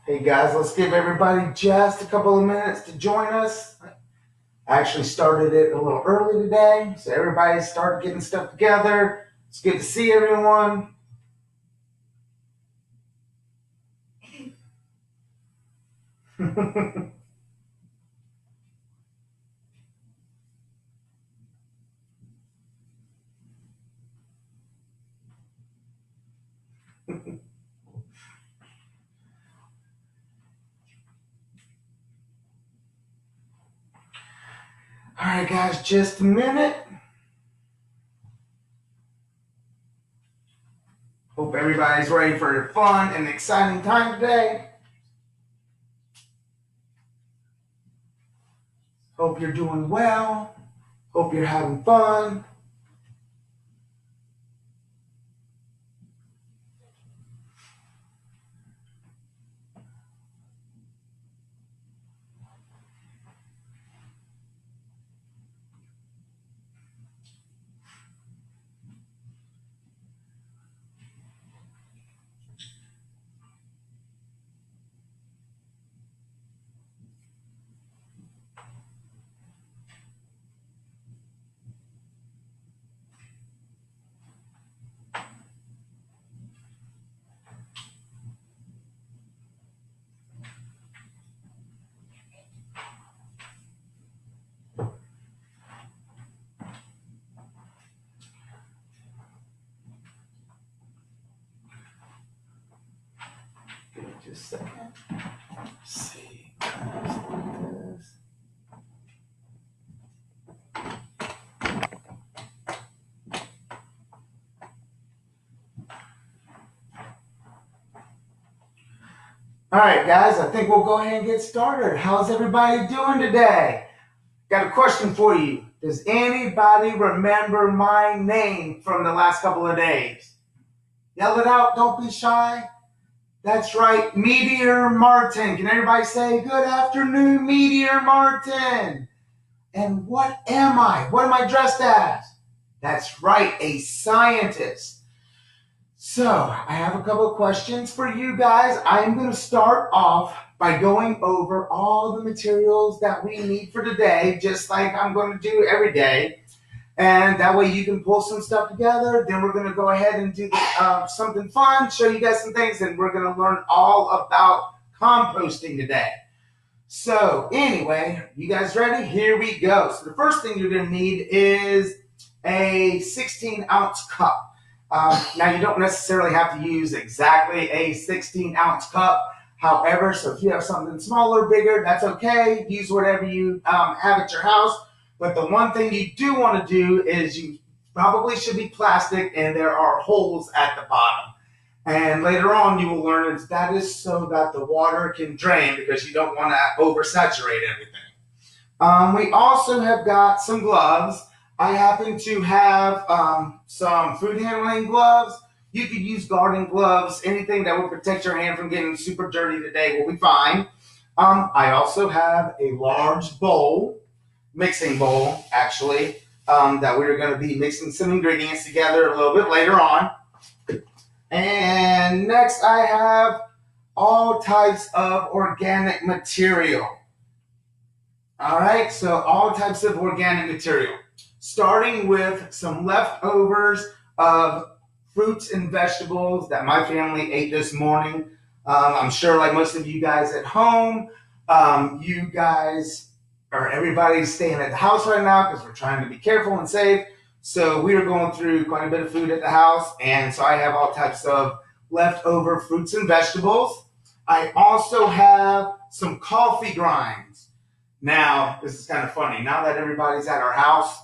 Hey guys, let's give everybody just a couple of minutes to join us. I actually started it a little early today, so everybody started getting stuff together. It's good to see everyone. All right, guys, just a minute. Hope everybody's ready for a fun and exciting time today. Hope you're doing well. Hope you're having fun. Give me just a second. Let's see. This. All right, guys, I think we'll go ahead and get started. How's everybody doing today? Got a question for you. Does anybody remember my name from the last couple of days? Yell it out. Don't be shy. That's right, Meteor Martin. Can everybody say, good afternoon, Meteor Martin? And what am I? What am I dressed as? That's right, a scientist. So, I have a couple of questions for you guys. I'm going to start off by going over all the materials that we need for today, just like I'm going to do every day. And that way you can pull some stuff together. Then we're going to go ahead and do something fun, show you guys some things, and we're going to learn all about composting today. So anyway, you guys ready? Here we go. So the first thing you're going to need is a 16-ounce cup. Now, you don't necessarily have to use exactly a 16-ounce cup. However, so if you have something smaller, bigger, that's okay. Use whatever you have at your house. But the one thing you do want to do is you probably should be plastic, and there are holes at the bottom. And later on, you will learn that is so that the water can drain, because you don't want to oversaturate everything. We also have got some gloves. I happen to have some food handling gloves. You could use garden gloves. Anything that will protect your hand from getting super dirty today will be fine. I also have a large bowl, mixing bowl actually, that we're going to be mixing some ingredients together a little bit later on. And next I have all types of organic material. All right, so all types of organic material. Starting with some leftovers of fruits and vegetables that my family ate this morning. I'm sure, like most of you guys at home, you guys or everybody's staying at the house right now because we're trying to be careful and safe. So we are going through quite a bit of food at the house, and so I have all types of leftover fruits and vegetables. I also have some coffee grinds. Now, this is kind of funny. Now that everybody's at our house,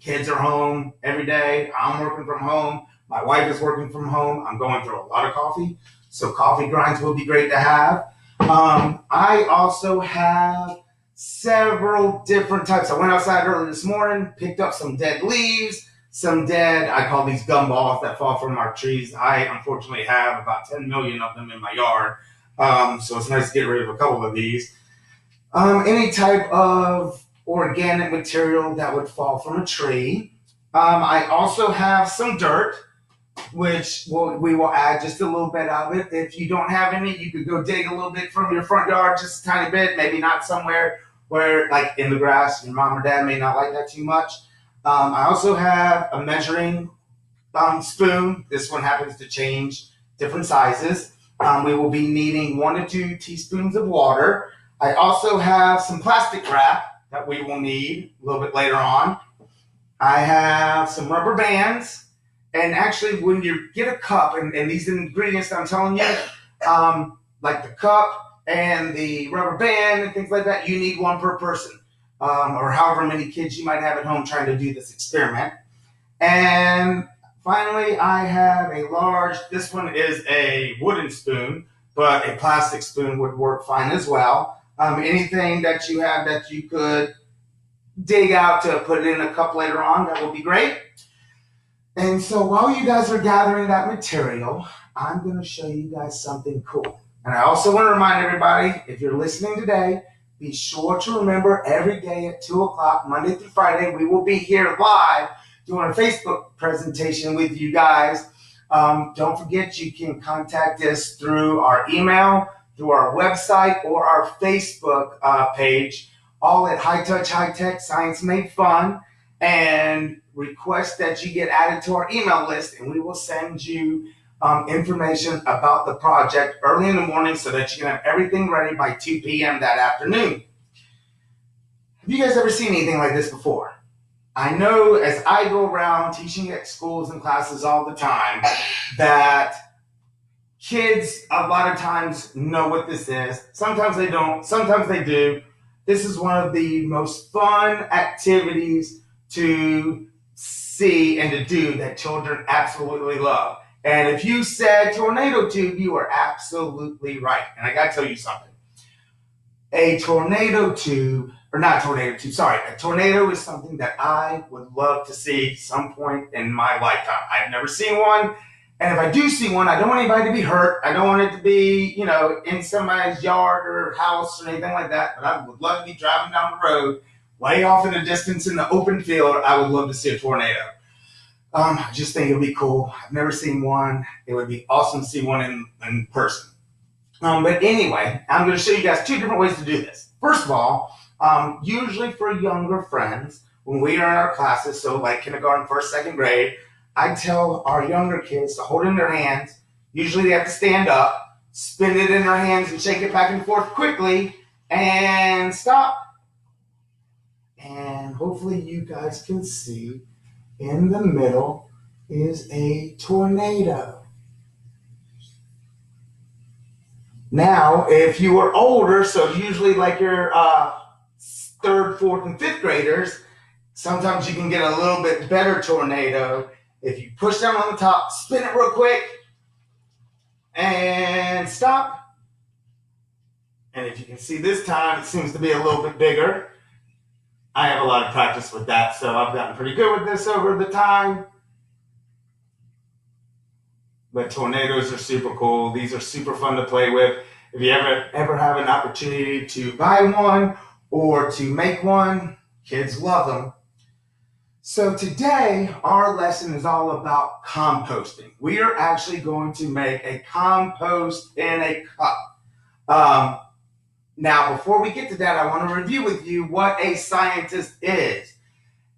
kids are home every day. I'm working from home. My wife is working from home. I'm going through a lot of coffee. So coffee grinds will be great to have. I also have several different types. I went outside early this morning, picked up some dead leaves, some dead, I call these gumballs that fall from our trees. I unfortunately have about 10 million of them in my yard. So it's nice to get rid of a couple of these. Any type of organic material that would fall from a tree. I also have some dirt. which we will add just a little bit of it. If you don't have any, you could go dig a little bit from your front yard, just a tiny bit, maybe not somewhere where, like in the grass, your mom or dad may not like that too much. I also have a measuring spoon. This one happens to change different sizes. We will be needing 1 to 2 teaspoons of water. I also have some plastic wrap that we will need a little bit later on. I have some rubber bands. And actually, when you get a cup, and these ingredients that I'm telling you, like the cup and the rubber band and things like that, you need one per person, or however many kids you might have at home trying to do this experiment. And finally, I have a large, this one is a wooden spoon, but a plastic spoon would work fine as well. Anything that you have that you could dig out to put it in a cup later on, that would be great. And so while you guys are gathering that material, I'm going to show you guys something cool. And I also want to remind everybody, if you're listening today, be sure to remember every day at 2 o'clock, Monday through Friday, we will be here live doing a Facebook presentation with you guys. Don't forget, you can contact us through our email, through our website, or our Facebook page, all at High Touch High Tech Science Made Fun. And request that you get added to our email list, and we will send you information about the project early in the morning so that you can have everything ready by 2 p.m. that afternoon. Have you guys ever seen anything like this before? I know as I go around teaching at schools and classes all the time that kids a lot of times know what this is. Sometimes they don't, sometimes they do. This is one of the most fun activities to see and to do that children absolutely love. And if you said tornado tube, you are absolutely right. And I got to tell you something. A tornado tube, or not a tornado tube, sorry, a tornado is something that I would love to see some point in my lifetime. I've never seen one. And if I do see one, I don't want anybody to be hurt. I don't want it to be, in somebody's yard or house or anything like that. But I would love to be driving down the road way off in the distance in the open field. I would love to see a tornado. I just think it would be cool. I've never seen one. It would be awesome to see one in person. But anyway, I'm going to show you guys 2 different ways to do this. First of all, usually for younger friends, when we are in our classes, so like kindergarten, 1st, 2nd grade, I tell our younger kids to hold it in their hands. Usually they have to stand up, spin it in their hands and shake it back and forth quickly, and stop. And hopefully you guys can see in the middle is a tornado. Now, if you were older, so usually like your 3rd, 4th, and 5th graders, sometimes you can get a little bit better tornado. If you push down on the top, spin it real quick, and stop. And if you can see this time, it seems to be a little bit bigger. I have a lot of practice with that, so I've gotten pretty good with this over the time. But tornadoes are super cool. These are super fun to play with. If you ever have an opportunity to buy one or to make one, kids love them. So today, our lesson is all about composting. We are actually going to make a compost in a cup. Now, before we get to that, I want to review with you what a scientist is.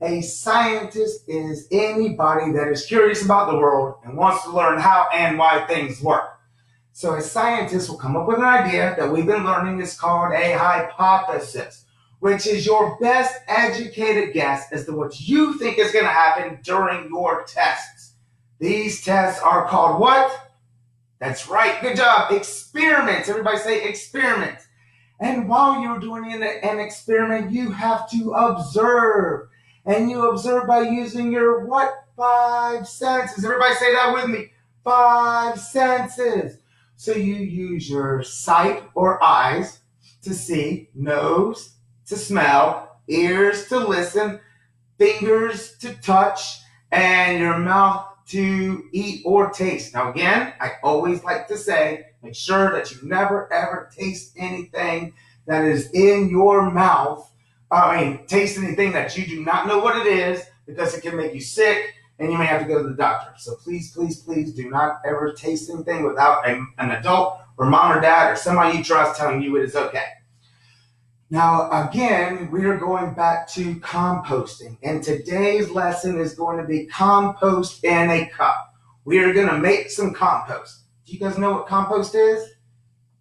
A scientist is anybody that is curious about the world and wants to learn how and why things work. So a scientist will come up with an idea that we've been learning is called a hypothesis, which is your best educated guess as to what you think is going to happen during your tests. These tests are called what? That's right. Good job. Experiments. Everybody say experiments. And while you're doing an experiment, you have to observe. And you observe by using your what? 5 senses. Everybody say that with me. 5 senses. So you use your sight or eyes to see, nose to smell, ears to listen, fingers to touch, and your mouth to eat or taste. Now again, I always like to say, make sure that you never ever taste anything that is in your mouth. Taste anything that you do not know what it is, because it can make you sick, and you may have to go to the doctor. So please, please, please do not ever taste anything without an adult or mom or dad or somebody you trust telling you it is okay. Now, again, we are going back to composting, and today's lesson is going to be compost in a cup. We are going to make some compost. Do you guys know what compost is?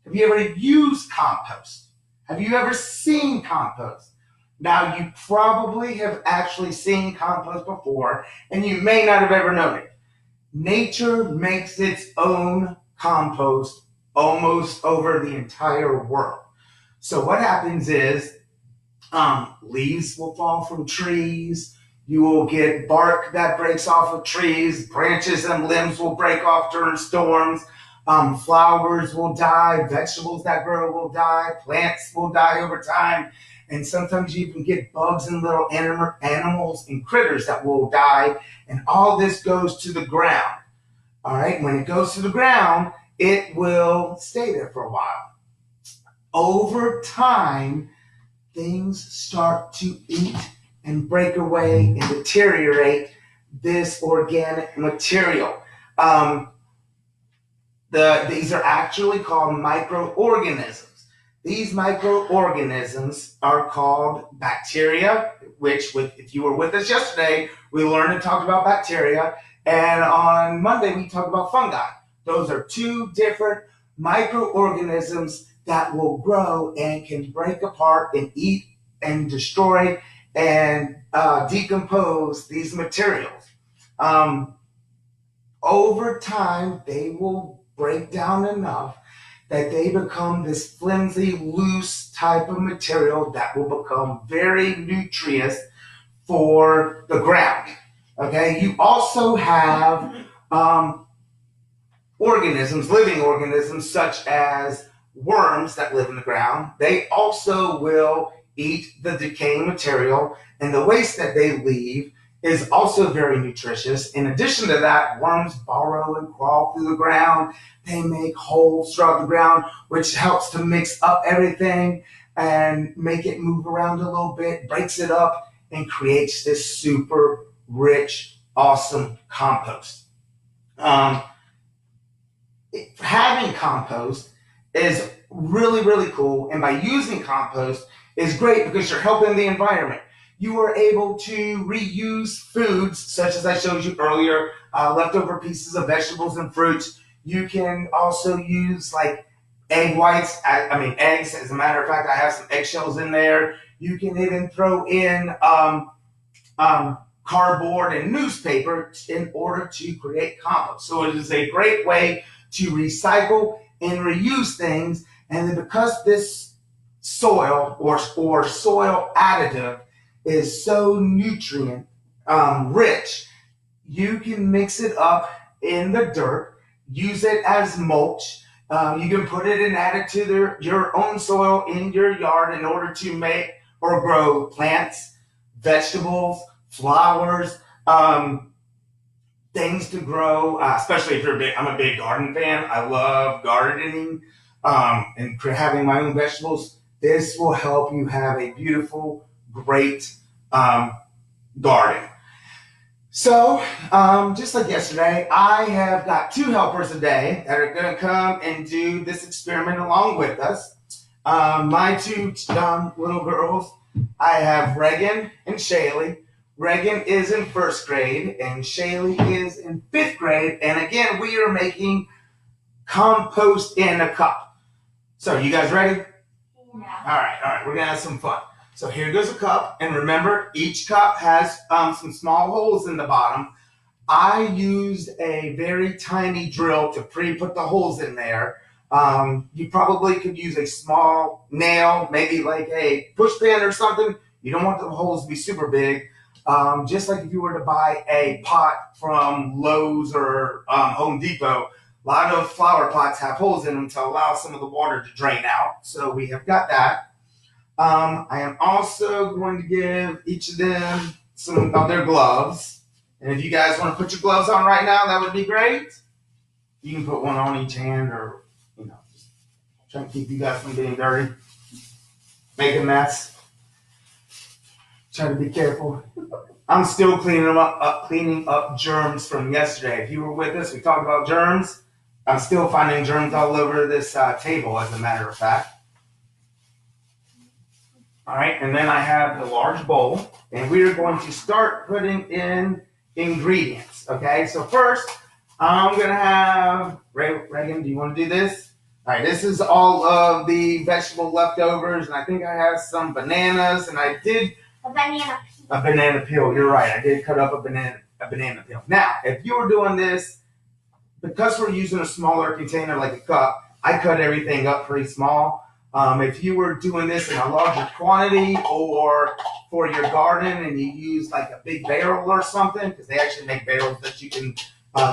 Have you ever used compost? Have you ever seen compost? Now, you probably have actually seen compost before, and you may not have ever known it. Nature makes its own compost almost over the entire world. So what happens is leaves will fall from trees. You will get bark that breaks off of trees. Branches and limbs will break off during storms. Flowers will die. Vegetables that grow will die. Plants will die over time. And sometimes you even get bugs and little animals and critters that will die. And all this goes to the ground. All right. When it goes to the ground, it will stay there for a while. Over time, things start to eat and break away and deteriorate this organic material. These are actually called microorganisms. These microorganisms are called bacteria, which, if you were with us yesterday, we learned and talked about bacteria. And on Monday, we talked about fungi. Those are two different microorganisms that will grow and can break apart and eat and destroy and decompose these materials. Over time, they will break down enough that they become this flimsy, loose type of material that will become very nutritious for the ground. Okay, you also have organisms, living organisms, such as worms that live in the ground. They also will eat the decaying material, and the waste that they leave is also very nutritious. In addition to that, worms burrow and crawl through the ground. They make holes throughout the ground, which helps to mix up everything and make it move around a little bit, breaks it up, and creates this super rich, awesome compost. Having compost is really, really cool. And by using compost is great because you're helping the environment. You are able to reuse foods, such as I showed you earlier, leftover pieces of vegetables and fruits. You can also use like egg whites, eggs. As a matter of fact, I have some eggshells in there. You can even throw in cardboard and newspaper in order to create compost. So it is a great way to recycle and reuse things. And then because this soil or soil additive is so nutrient rich, you can mix it up in the dirt, use it as mulch. You can put it and add it to your own soil in your yard in order to make or grow plants, vegetables, flowers, things to grow, especially if you're I'm a big garden fan. I love gardening and having my own vegetables. This will help you have a beautiful, great garden. So, just like yesterday, I have got 2 helpers today that are going to come and do this experiment along with us. My 2 little girls, I have Reagan and Shaylee. Reagan is in 1st grade and Shaylee is in 5th grade. And again, we are making compost in a cup. So, you guys ready? Yeah. All right. We're going to have some fun. So here goes a cup, and remember, each cup has some small holes in the bottom. I used a very tiny drill to put the holes in there. You probably could use a small nail, maybe like a push pin or something. You don't want the holes to be super big. Just like if you were to buy a pot from Lowe's or Home Depot, a lot of flower pots have holes in them to allow some of the water to drain out. So we have got that. I am also going to give each of them some of their gloves. And if you guys want to put your gloves on right now, that would be great. You can put one on each hand or, just try to keep you guys from being dirty. Make a mess. Try to be careful. I'm still cleaning up germs from yesterday. If you were with us, we talked about germs. I'm still finding germs all over this table, as a matter of fact. All right, and then I have the large bowl, and we are going to start putting in ingredients. Okay, so first, I'm gonna have Reagan. Do you want to do this? All right, this is all of the vegetable leftovers, and I think I have some bananas, and I did a banana peel. A banana peel. You're right. I did cut up a banana peel. Now, if you were doing this, because we're using a smaller container like a cup, I cut everything up pretty small. If you were doing this in a larger quantity or for your garden and you use like a big barrel or something, because they actually make barrels that you can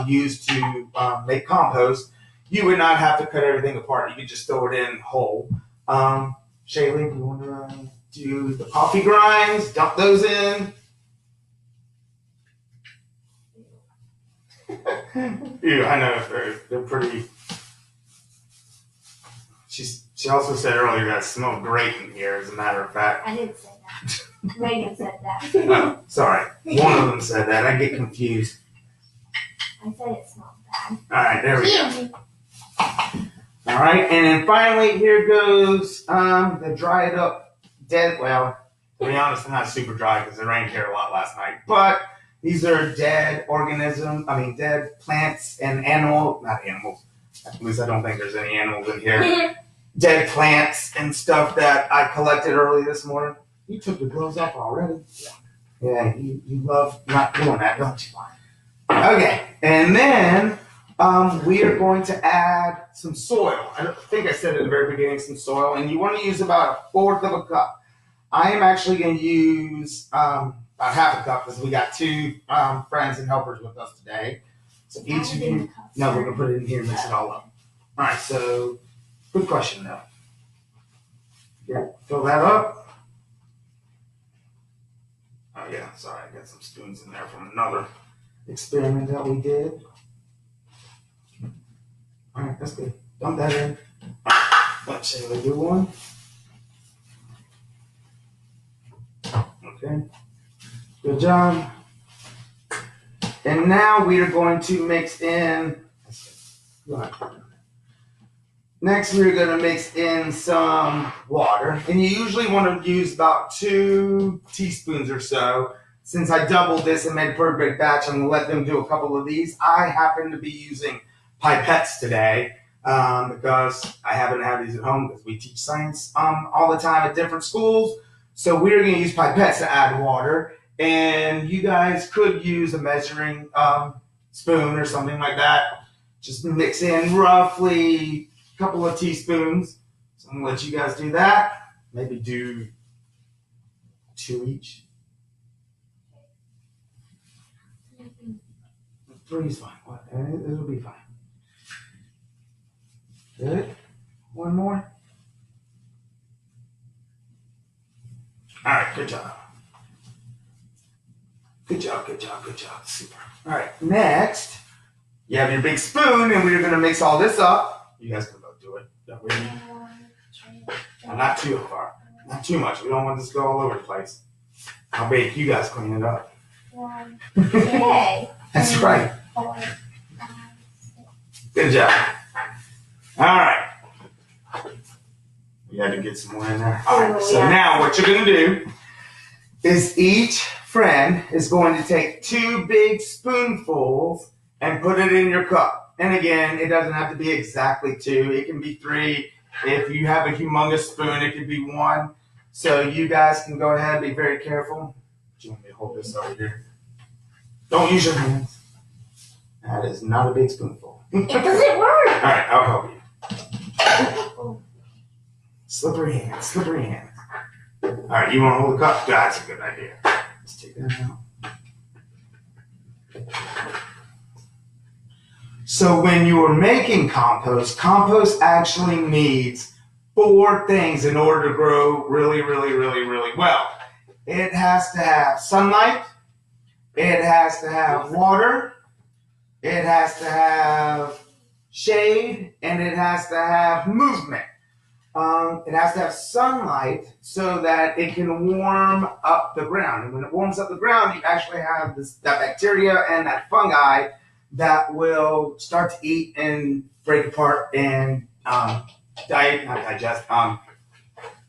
use to make compost, you would not have to cut everything apart. You could just throw it in whole. Shaylee, do you want to do the coffee grinds? Dump those in. Ew, I know they're pretty. She also said earlier that it smelled great in here. As a matter of fact, I didn't say that. Reagan said that. Oh, sorry. One of them said that. I get confused. I said it smelled bad. All right, there we go. All right, and then finally here goes the dried up dead. Well, to be honest, they're not super dry because it rained here a lot last night. But these are dead dead plants and not animals. At least I don't think there's any animals in here. Dead plants and stuff that I collected early this morning. You took your gloves off already? Yeah, you love not doing that, don't you? Okay, and then we are going to add some soil. I think I said at the very beginning some soil, and you want to use about 1/4 of a cup. I am actually going to use about 1/2 a cup because we got 2 friends and helpers with us today. So each of you, no, we're going to put it in here and mix it all up. All right, so good question though. Yeah, fill that up. Oh yeah, sorry, I got some spoons in there from another experiment that we did. All right, that's good. Dump that in. Let Shayla do one. Okay, good job. And now we are going to mix in. Next, we're going to mix in some water. And you usually want to use about 2 teaspoons or so. Since I doubled this and made a pretty big batch, I'm going to let them do a couple of these. I happen to be using pipettes today because I happen to have these at home because we teach science all the time at different schools. So we're going to use pipettes to add water. And you guys could use a measuring spoon or something like that. Just mix in roughly a couple of teaspoons. So I'm going to let you guys do that. Maybe do 2 each. 3 is fine. It'll be fine. Good. 1 more. All right, good job. Good job, good job, good job. Super. All right, next, you have your big spoon, and we're going to mix all this up. You guys can both do it. Not too far. Not too much. We don't want this to go all over the place. I'll make you guys clean it up. Okay. That's right. 4, 5, 6. Good job. All right. We had to get some more in there. All right, so now what you're going to do is each friend is going to take 2 big spoonfuls and put it in your cup. And again, it doesn't have to be exactly 2. It can be 3. If you have a humongous spoon, it could be 1. So you guys can go ahead and be very careful. Do you want me to hold this over here? Don't use your hands. That is not a big spoonful. It doesn't work. All right, I'll help you. Slippery hands, slippery hands. All right, you want to hold the cup? That's a good idea. Let's take that out. So when you are making compost actually needs 4 things in order to grow really, really, really, really well. It has to have sunlight. It has to have water. It has to have shade. And it has to have movement. It has to have sunlight so that it can warm up the ground. And when it warms up the ground, you actually have that bacteria and that fungi that will start to eat and break apart and not digest,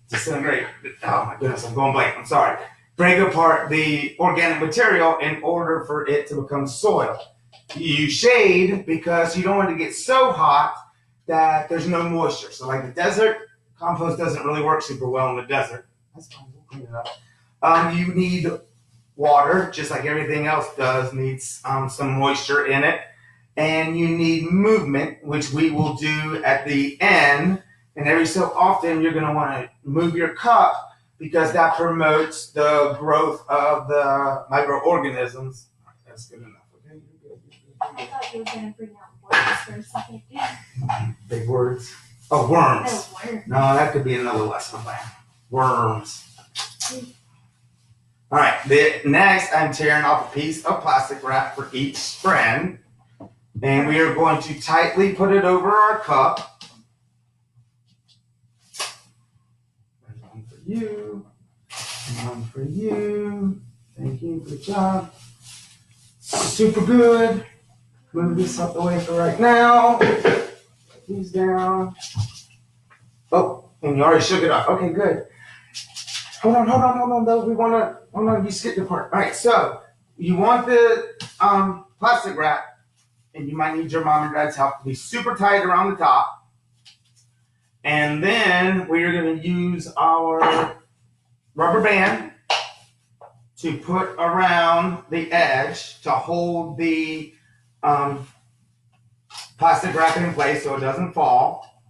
disintegrate. Oh my goodness, I'm going blank. I'm sorry. Break apart the organic material in order for it to become soil. You use shade because you don't want to get so hot that there's no moisture. So, like the desert, compost doesn't really work super well in the desert. That's fine. We'll clean it up. You need water, just like everything else does, needs some moisture in it. And you need movement, which we will do at the end. And every so often, you're going to want to move your cup because that promotes the growth of the microorganisms. That's good enough. Okay, you're good. I thought you were gonna bring out words for a second. Big words. Oh, worms. Oh, worms. No, that could be another lesson plan. Worms. All right. Next, I'm tearing off a piece of plastic wrap for each friend, and we are going to tightly put it over our cup. There's one for you, and one for you. Thank you. Good job. Super good. Move this up the way for right now. Put these down. Oh, and you already shook it off. Okay, good. Hold on. Though hold on. You skipped the part. All right, so you want the plastic wrap, and you might need your mom and dad's help to be super tight around the top. And then we are going to use our rubber band to put around the edge to hold the plastic wrap in place so it doesn't fall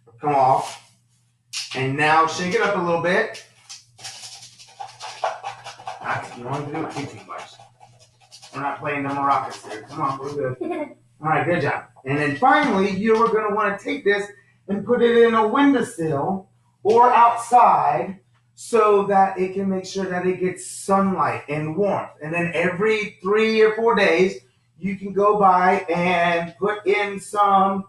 or come off. And now shake it up a little bit. You don't want to do it too much. We're not playing the maracas here. Come on, we're good. All right, good job. And then finally, you are going to want to take this and put it in a windowsill or outside so that it can make sure that it gets sunlight and warmth. And then every 3 or 4 days, you can go by and put in some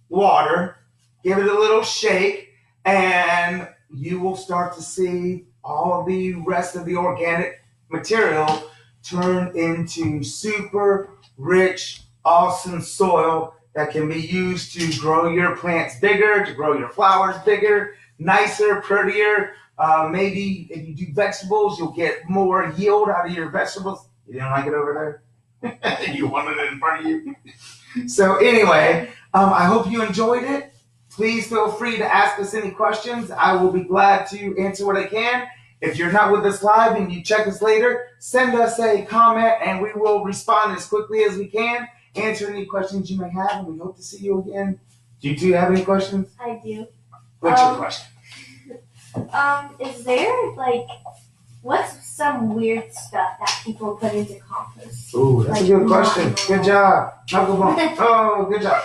water, give it a little shake, and you will start to see all the rest of the organic material turn into super rich, awesome soil that can be used to grow your plants bigger, to grow your flowers bigger, nicer, prettier. Maybe if you do vegetables, you'll get more yield out of your vegetables. You didn't like it over there? You wanted it in front of you? So anyway, I hope you enjoyed it. Please feel free to ask us any questions. I will be glad to answer what I can. If you're not with us live and you check us later, send us a comment and we will respond as quickly as we can, answer any questions you may have, and we hope to see you again. Do you two have any questions? I do. What's your question? Is there what's some weird stuff that people put into compost? Ooh, that's a good question. Good job. Knuckle bump. Oh, good job.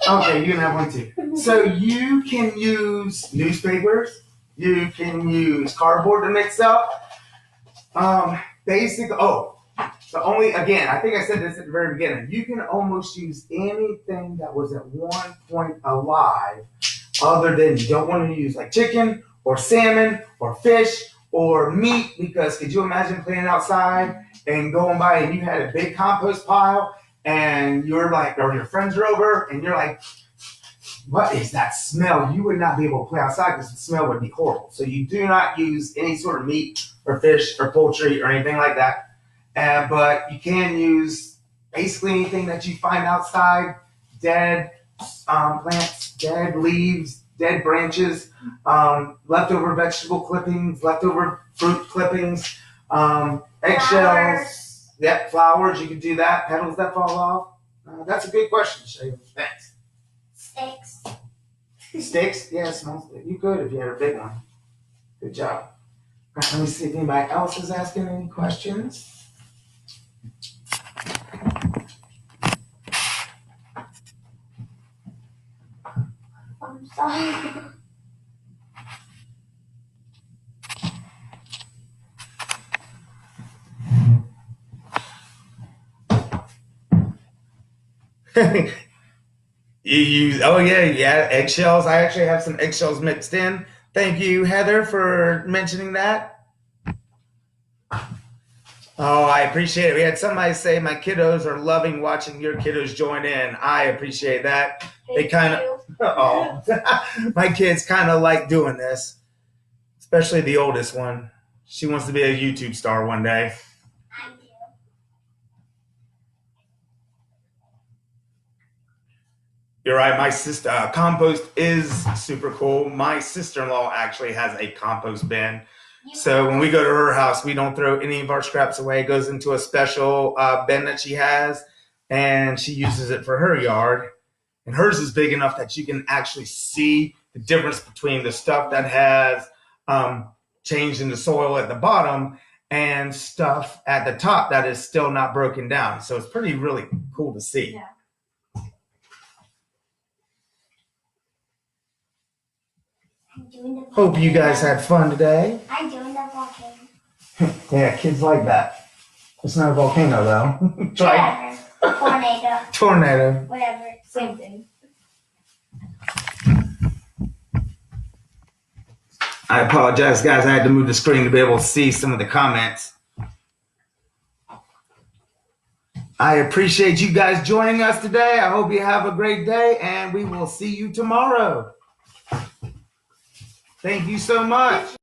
Okay, you can have one too. So you can use newspapers. You can use cardboard to mix up. I think I said this at the very beginning. You can almost use anything that was at one point alive, other than you don't want to use like chicken or salmon or fish or meat, because could you imagine playing outside and going by and you had a big compost pile and you're like, or your friends are over and you're like, what is that smell? You would not be able to play outside because the smell would be horrible. So you do not use any sort of meat or fish or poultry or anything like that. But you can use basically anything that you find outside, dead plants, dead leaves, dead branches, leftover vegetable clippings, leftover fruit clippings, eggshells. Flowers. Yep, flowers, you could do that. Petals that fall off. That's a good question, Shay. Thanks. Sticks. Sticks? Yeah, small stick. You could if you had a big one. Good job. All right, let me see if anybody else is asking any questions. I'm sorry. You use, oh yeah, eggshells. I actually have some eggshells mixed in. Thank you, Heather, for mentioning that. Oh, I appreciate it. We had somebody say my kiddos are loving watching your kiddos join in. I appreciate that. They kind of, oh, my kids kind of like doing this, especially the oldest one. She wants to be a YouTube star one day. I do. You're right. My sister, compost is super cool. My sister-in-law actually has a compost bin. So when we go to her house, we don't throw any of our scraps away. It goes into a special bin that she has, and she uses it for her yard. And hers is big enough that you can actually see the difference between the stuff that has changed in the soil at the bottom and stuff at the top that is still not broken down. So it's really cool to see. Yeah. I'm doing the volcano. Hope you guys had fun today. I'm doing the volcano. Yeah, kids like that. It's not a volcano though. Try Whatever. Tornado. tornado. Whatever. Same thing. I apologize, guys. I had to move the screen to be able to see some of the comments. I appreciate you guys joining us today. I hope you have a great day, and we will see you tomorrow. Thank you so much.